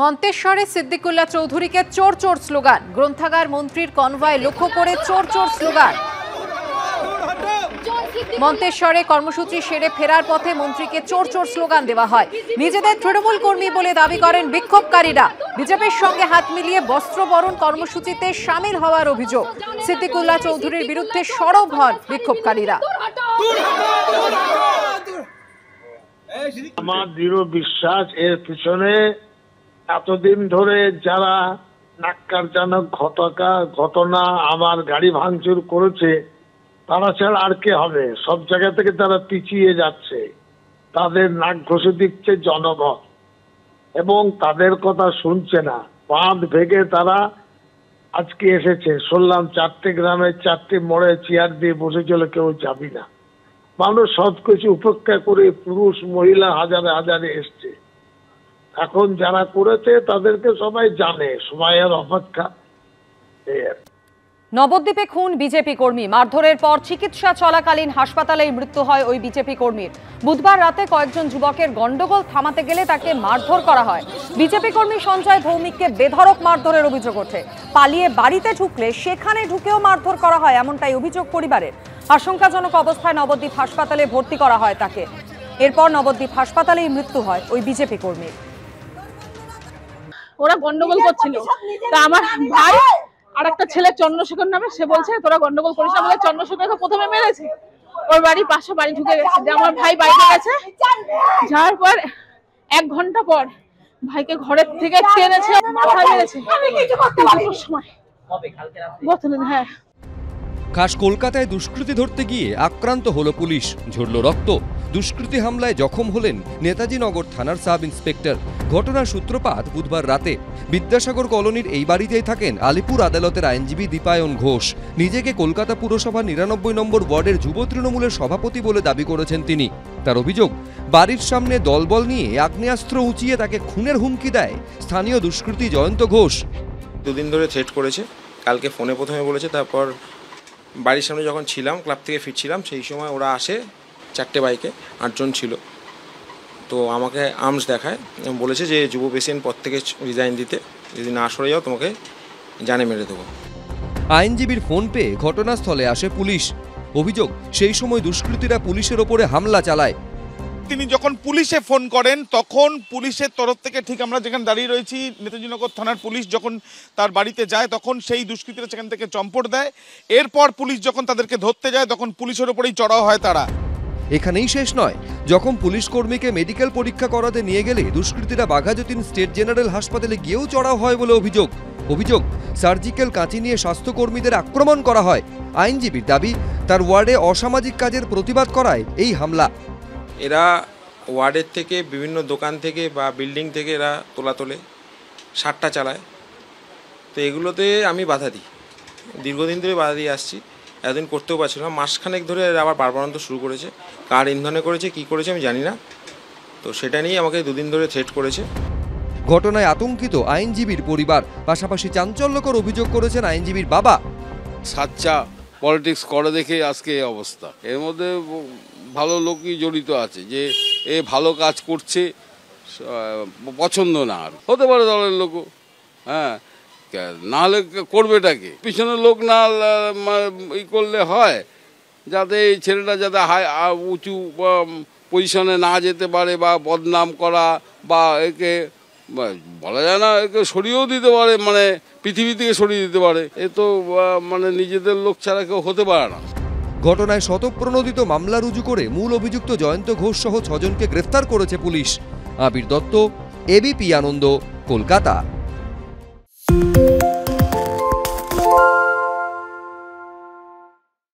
মন্তেশ্বরে সিদ্দিকুল্লাহ চৌধুরীকে চোর চোর স্লোগান। গ্রন্থাগার মন্ত্রীর কনভয় লক্ষ্য করে চোর চোর স্লোগান। মন্তেশ্বরে কর্মসূচি সেরে ফেরার পথে মন্ত্রীকে চোর চোর স্লোগান দেওয়া হয়। নিজেদের তৃণমূল কর্মী বলে দাবি করেন বিক্ষোভকারীরা। বিজেপির সঙ্গে হাত মিলিয়ে বস্ত্রবরণ কর্মসূচিতে সামিল হওয়ার অভিযোগ। সিদ্দিকুল্লাহ চৌধুরীর বিরুদ্ধে সরব হন বিক্ষোভকারীরা। আমার দৃঢ় বিশ্বাস এর পিছনে এতদিন ধরে যারা ন্যাক্কারজনক ঘটনা আমার গাড়ি ভাঙচুর করেছে তারা ছাড়া আর কে হবে? সব জায়গা থেকে তারা পিছিয়ে যাচ্ছে, তাদের নাক ঘষে দিচ্ছে জনগণ এবং তাদের কথা শুনছে না। বাঁধ ভেঙে তারা আজকে এসেছে, শুনলাম 4টে গ্রামে 4টে মোড়ে চেয়ার দিয়ে বসেছিল, কেউ যাবি না। মানুষ সবকিছু উপেক্ষা করে পুরুষ মহিলা হাজারে হাজারে এসছে। এখন যারা করেছে তাদেরকে সবাই জানে, সময়ের অপেক্ষা। নবদ্বীপে খুন বিজেপি কর্মী। মারধরের পর চিকিৎসা চলাকালীন হাসপাতালে মৃত্যু হয় ওই বিজেপি কর্মীর। বুধবার রাতে কয়েকজন যুবকের গন্ডগোল থামাতে গেলে তাকে মারধর করা হয়। বিজেপি কর্মী সঞ্জয় ভৌমিককে বেধড়ক মারধরের অভিযোগ ওঠে। পালিয়ে বাড়িতে ঢুকলে সেখানে ঢুকেও মারধর করা হয়, এমনটাই অভিযোগ পরিবারের। আশঙ্কাজনক অবস্থায় নবদ্বীপ হাসপাতালে ভর্তি করা হয় তাকে। এরপর নবদ্বীপ হাসপাতালেই মৃত্যু হয় ওই বিজেপি কর্মীর। ওরা গন্ডগোল করছিল, তা আমার ভাই আর একটা ছেলে চন্দ্রশেখর নামে, সে বলছে তোরা গন্ডগোল করিস না বলে চন্দ্রশেখরকে প্রথমে মেরেছে। ওর বাড়ির পাশে বাড়ি ঢুকে গেছে, যে আমার ভাই বাইরে গেছে। যাওয়ার পর 1 ঘন্টা পর ভাইকে ঘরের থেকে টেনেছে, মাথায় মেরেছে। হ্যাঁ, খাস কলকাতায় দুষ্কৃতী ধরতে গিয়ে আক্রান্ত হলো পুলিশ, ঝরল রক্ত। দুষ্কৃতী হামলায় জখম হলেন নেতাজিনগর থানার সাব ইন্সপেক্টর। ঘটনার সূত্রপাত বুধবার রাতে। বিদ্যাসাগর কলোনির এই বাড়িতেই থাকেন আলিপুর আদালতের আইনজীবী দীপায়ন ঘোষ। নিজেকে কলকাতা পুরসভার 99 নম্বর ওয়ার্ডের যুব তৃণমূলের সভাপতি বলে দাবি করেছেন তিনি। তার অভিযোগ, বাড়ির সামনে দলবল নিয়ে আগ্নেয়াস্ত্র উঁচিয়ে তাকে খুনের হুমকি দেয় স্থানীয় দুষ্কৃতী জয়ন্ত ঘোষ। 2 দিন ধরে থ্রেট করেছে। কালকে ফোনে প্রথমে বলেছে, তারপর বাড়ির সামনে যখন ছিলাম, ক্লাব থেকে ফিরছিলাম, সেই সময় ওরা আসে 4টে বাইকে, 8 জন ছিল। তো আমাকে আর্মস দেখায়, বলেছে যে যুব প্রেসিডেন্ট পদ থেকে রিজাইন দিতে, যদি না সরে যাও তোমাকে জানে মেরে দেবো। আইনজীবীর ফোন পেয়ে ঘটনাস্থলে আসে পুলিশ। অভিযোগ, সেই সময় দুষ্কৃতীরা পুলিশের ওপরে হামলা চালায়। তিনি যখন পুলিশে ফোন করেন তখন পুলিশের তরফ থেকে, ঠিক আমরা যেখানে দাঁড়িয়ে রয়েছি, নেতাজিনগর থানার পুলিশ যখন তার বাড়িতে যায় তখন সেই দুষ্কৃতীরা সেখান থেকে চম্পট দেয়। এরপর পুলিশ যখন তাদেরকে ধরতে যায় তখন পুলিশের ওপরেই চড়াও হয় তারা। এখানেই শেষ নয়, যখন পুলিশ কর্মীকে মেডিকেল পরীক্ষা করাতে নিয়ে গেলে দুষ্কৃতীরা বাঘাযতীন স্টেট জেনারেল হাসপাতালে গিয়েও চড়াও হয় বলে অভিযোগ সার্জিক্যাল কাঁচি নিয়ে স্বাস্থ্যকর্মীদের আক্রমণ করা হয়। আইনজীবীর দাবি, তার ওয়ার্ডে অসামাজিক কাজের প্রতিবাদ করায় এই হামলা। এরা ওয়ার্ডের থেকে, বিভিন্ন দোকান থেকে বা বিল্ডিং থেকে এরা তোলে, সাট্টা চালায়। তো এগুলোতে আমি বাধা দিই, দীর্ঘদিন ধরে বাধা দিয়ে আসছি। এতদিন করতেও পারছিলাম, মাসখানেক ধরে আবার বারবারন্ত শুরু করেছে। কার ইন্ধনে করেছে, কি করেছে আমি জানি না। তো সেটা নিয়ে আমাকে 2 দিন ধরে থ্রেট করেছে। ঘটনায় আতঙ্কিত আইনজীবীর পরিবার, পাশাপাশি চাঞ্চল্যকর অভিযোগ করেছেন আইনজীবীর বাবা। সাচ্চা পলিটিক্স করে দেখে আজকে এই অবস্থা। এর মধ্যে ভালো লোকই জড়িত আছে, যে এ ভালো কাজ করছে, পছন্দ না আর হতে পারে দলের লোকও। হ্যাঁ, নাহলে করবেটাকে? পিছনে লোক না ই করলে হয়, যাতে এই ছেলেটা যাতে উঁচু পজিশনে না যেতে পারে, বা বদনাম করা, বা একে বলা যায় না, একে সরিয়েও দিতে পারে, মানে পৃথিবী থেকে সরিয়ে দিতে পারে। এ তো মানে নিজেদের লোক ছাড়া কেউ হতে পারে না। ঘটনায় স্বতঃপ্রণোদিত মামলা রুজু করে মূল অভিযুক্ত জয়ন্ত ঘোষ সহ 6 জনকে গ্রেফতার করেছে পুলিশ। আবির দত্ত, এবিপি আনন্দ, কলকাতা।